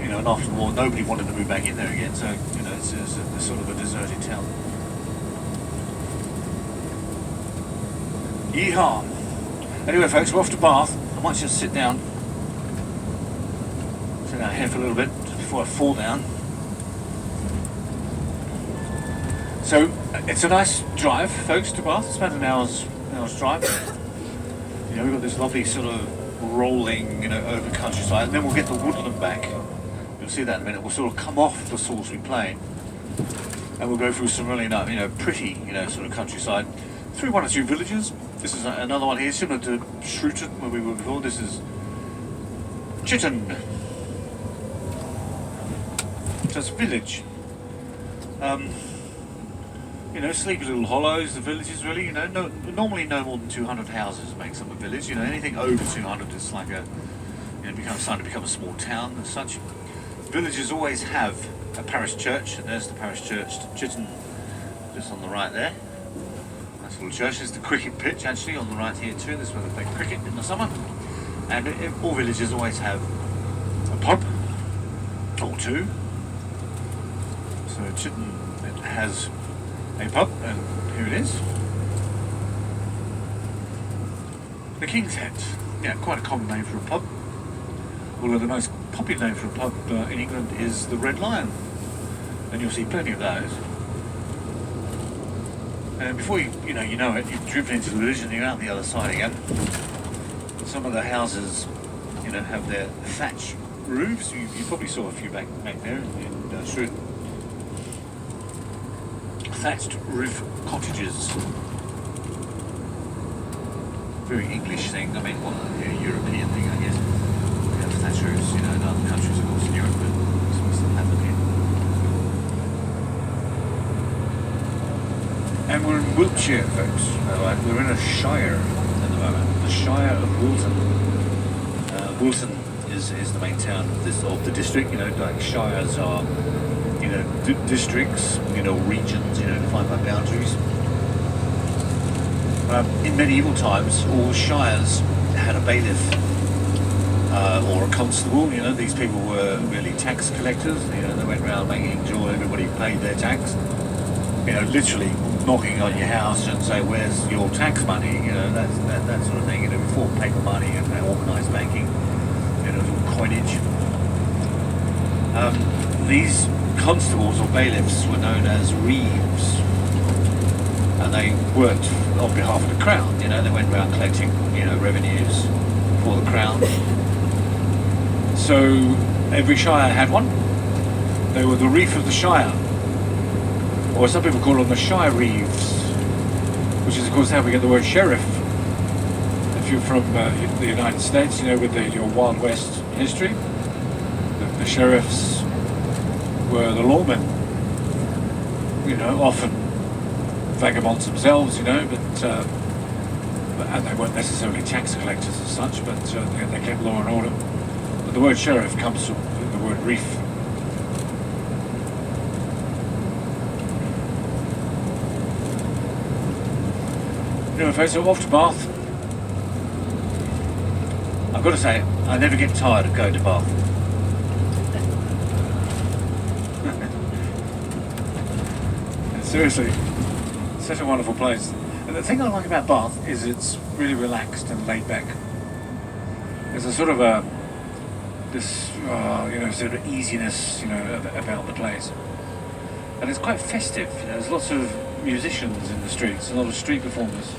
You know, and after the war, nobody wanted to move back in there again. So you know, it's a sort of a deserted town. Yeehaw! Anyway, folks, we're off to Bath. I might just sit down here for a little bit before I fall down. So it's a nice drive, folks, to Bath. It's about an hour's drive. You know, we've got this lovely sort of rolling, you know, over countryside, and then we'll get the woodland back. You'll see that in a minute. We'll sort of come off the Salisbury Plain, and we'll go through some really, you know, pretty, you know, sort of countryside, through one or two villages. This is another one here, similar to Shrewton, where we were before. This is Chitton. So it's a village. You know, sleepy little hollows, the villages really, you know, normally no more than 200 houses makes up a village. You know, anything over 200 is like a, you know, starting to become a small town as such. Villages always have a parish church, and there's the parish church to Chitton, just on the right there. Nice little church. There's the cricket pitch actually on the right here too. This is where they play cricket in the summer. And all villages always have a pub or two. So Chitton has a pub, and here it is. The King's Head. Yeah, quite a common name for a pub. Although the most popular name for a pub in England is the Red Lion. And you'll see plenty of those. And before you know it, you've driven into the village and you're out the other side again. Some of the houses, you know, have their thatch roofs. You probably saw a few back there in Shrewton. Thatched roof cottages. Very English thing. I mean, well, a European thing, I guess. We have thatched roofs, you know, in other countries, of course, in Europe, but we still have them here. And we're in Wiltshire, folks. Right? We're in a shire at the moment, the Shire of Wilton. Wilton is the main town of the district. You know, like shires are, you know, districts, you know, regions, you know, defined by boundaries. In medieval times, all shires had a bailiff or a constable. You know, these people were really tax collectors. You know, they went around making sure everybody paid their tax. You know, literally knocking on your house and say, "Where's your tax money?" You know, that sort of thing. You know, before paper money and organised banking, you know, coinage. These constables or bailiffs were known as reeves, and they worked on behalf of the crown. You know, they went around collecting, you know, revenues for the crown. So every shire had one. They were the reeve of the shire, or some people call them the shire reeves, which is of course how we get the word sheriff. If you're from the United States, you know, with your Wild West history, the sheriffs were the lawmen, you know, often vagabonds themselves, you know, but and they weren't necessarily tax collectors as such, but they kept law and order. But the word sheriff comes from the word reef. Anyway, folks, so off to Bath. I've got to say, I never get tired of going to Bath. Seriously, such a wonderful place. And the thing I like about Bath is it's really relaxed and laid back. There's a sort of you know, sort of easiness, you know, about the place. And it's quite festive. You know, there's lots of musicians in the streets, a lot of street performers.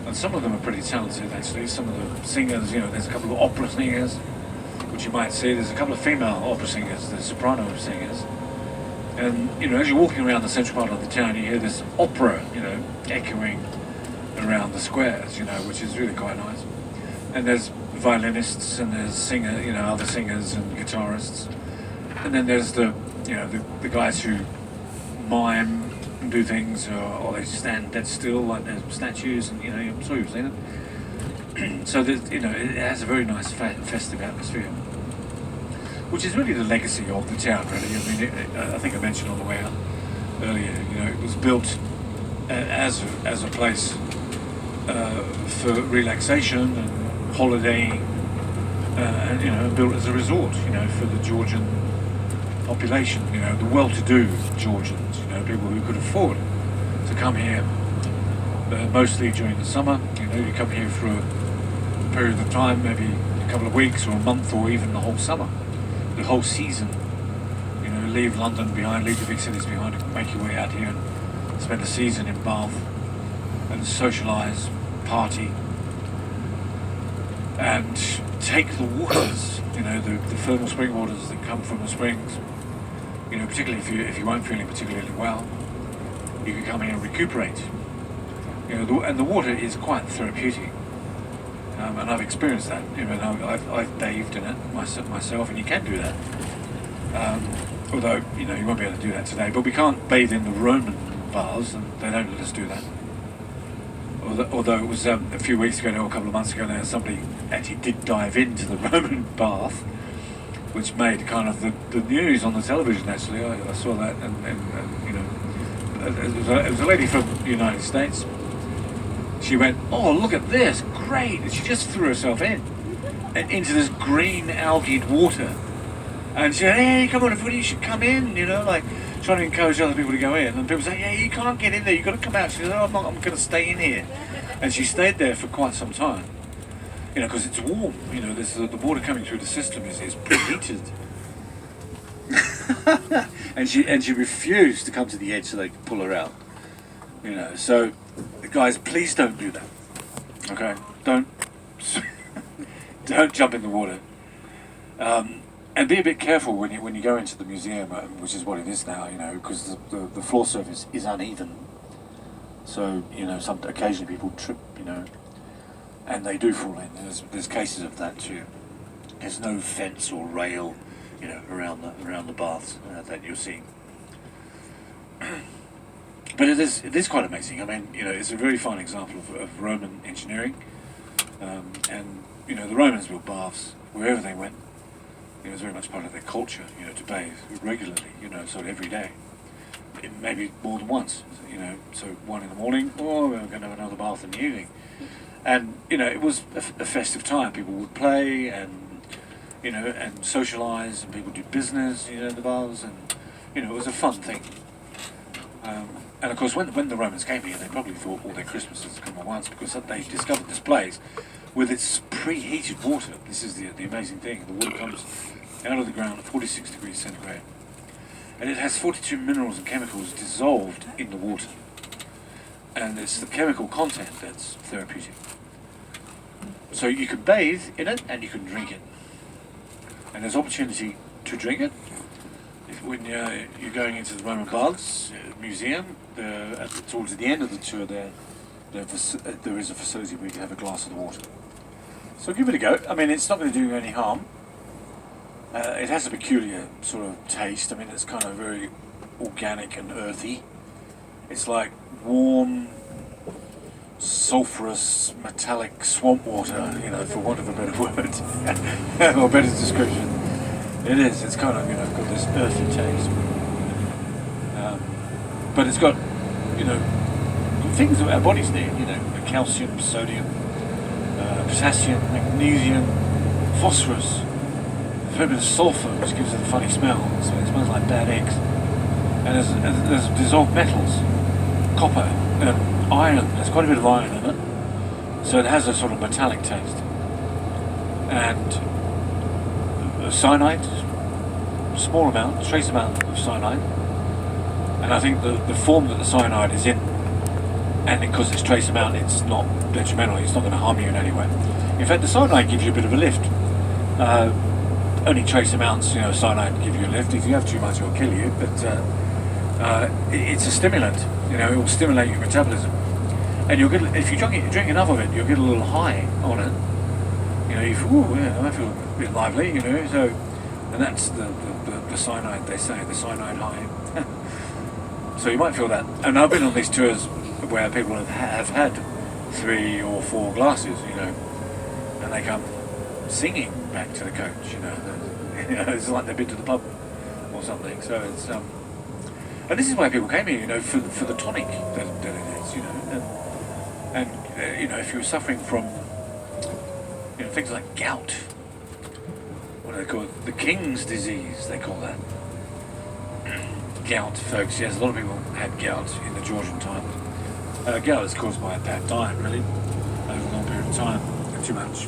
And some of them are pretty talented, actually. Some of the singers, you know, there's a couple of opera singers, which you might see. There's a couple of female opera singers, the soprano singers. And, you know, as you're walking around the central part of the town, you hear this opera, you know, echoing around the squares, you know, which is really quite nice. And there's violinists and there's other singers and guitarists. And then there's the guys who mime and do things, or they stand dead still like they're statues, and, you know, I'm sure you've seen it. So, you know, it has a very nice festive atmosphere, which is really the legacy of the town, really. I mean, I think I mentioned on the way out earlier, you know, it was built as a place for relaxation and holidaying, and built as a resort, for the Georgian population, the well-to-do Georgians, people who could afford to come here, mostly during the summer. You come here for a period of time, maybe a couple of weeks or a month or even the whole summer, the whole season. Leave London behind, leave the big cities behind, and make your way out here and spend a season in Bath and socialise, party, and take the waters, the thermal spring waters that come from the springs. Particularly if you weren't feeling particularly well, you can come here and recuperate. And the water is quite therapeutic, and I've experienced that. I've bathed in it myself, and you can do that. Although you won't be able to do that today. But we can't bathe in the Roman baths, and they don't let us do that. Although it was a few weeks ago, or a couple of months ago now, somebody actually did dive into the Roman bath, which made kind of the news on the television. Actually, I saw that, and it was a lady from the United States. She went, "Oh, look at this, great!" And she just threw herself into this green algaed water, and she said, "Hey, come on, everybody, you should come in." Like trying to encourage other people to go in, and people say, "Yeah, you can't get in there. You've got to come out." She said, "Oh, I'm going to stay in here," and she stayed there for quite some time. Because it's warm. The water coming through the system is preheated. and she refused to come to the edge so they could pull her out. So guys, please don't do that. Okay, don't jump in the water. And be a bit careful when you go into the museum, which is what it is now. Because the floor surface is uneven. So occasionally people trip. And they do fall in. There's cases of that too. There's no fence or rail, around the baths that you're seeing. But it is quite amazing. I mean, it's a very fine example of Roman engineering, and the Romans built baths wherever they went. It was very much part of their culture, to bathe regularly, sort of every day, maybe more than once, So one in the morning, or we're going to have another bath in the evening. And it was a festive time. People would play and socialise, and people do business, in the baths, and it was a fun thing. And of course, when the Romans came here, they probably thought all their Christmases had come at once, because they discovered this place with its preheated water. This is the amazing thing. The water comes out of the ground at 46 degrees centigrade, and it has 42 minerals and chemicals dissolved in the water. And it's the chemical content that's therapeutic. So you can bathe in it and you can drink it. And there's opportunity to drink it. When you're going into the Roman Baths Museum, towards the end of the tour there is a facility where you can have a glass of the water. So give it a go. I mean, it's not going to do you any harm. It has a peculiar sort of taste. I mean, it's kind of very organic and earthy. It's like warm, sulphurous, metallic swamp water, for want of a better word, or better description. It is. It's kind of, got this earthy taste. But it's got, things that our bodies need, calcium, sodium, potassium, magnesium, phosphorus, a fair bit of sulphur, which gives it a funny smell. So it smells like bad eggs. And there's dissolved metals, copper, iron. There's quite a bit of iron in it, so it has a sort of metallic taste. And cyanide, small amount, trace amount of cyanide. And I think the form that the cyanide is in, and because it's trace amount, it's not detrimental. It's not going to harm you in any way. In fact, the cyanide gives you a bit of a lift. Only trace amounts, cyanide give you a lift. If you have too much, it'll kill you. But it's a stimulant. It will stimulate your metabolism, and you'll get, if you drink enough of it, you'll get a little high on it. You feel, I feel a bit lively, So, and that's the cyanide. They say the cyanide high. So you might feel that. And I've been on these tours where people have had 3 or 4 glasses, and they come singing back to the coach. It's like they've been to the pub or something. So it's and this is why people came here, for the tonic that it is, and if you're suffering from things like gout, They call it the king's disease, they call that. Gout, folks, yes, a lot of people had gout in the Georgian times. Gout is caused by a bad diet, really, over a long period of time, too much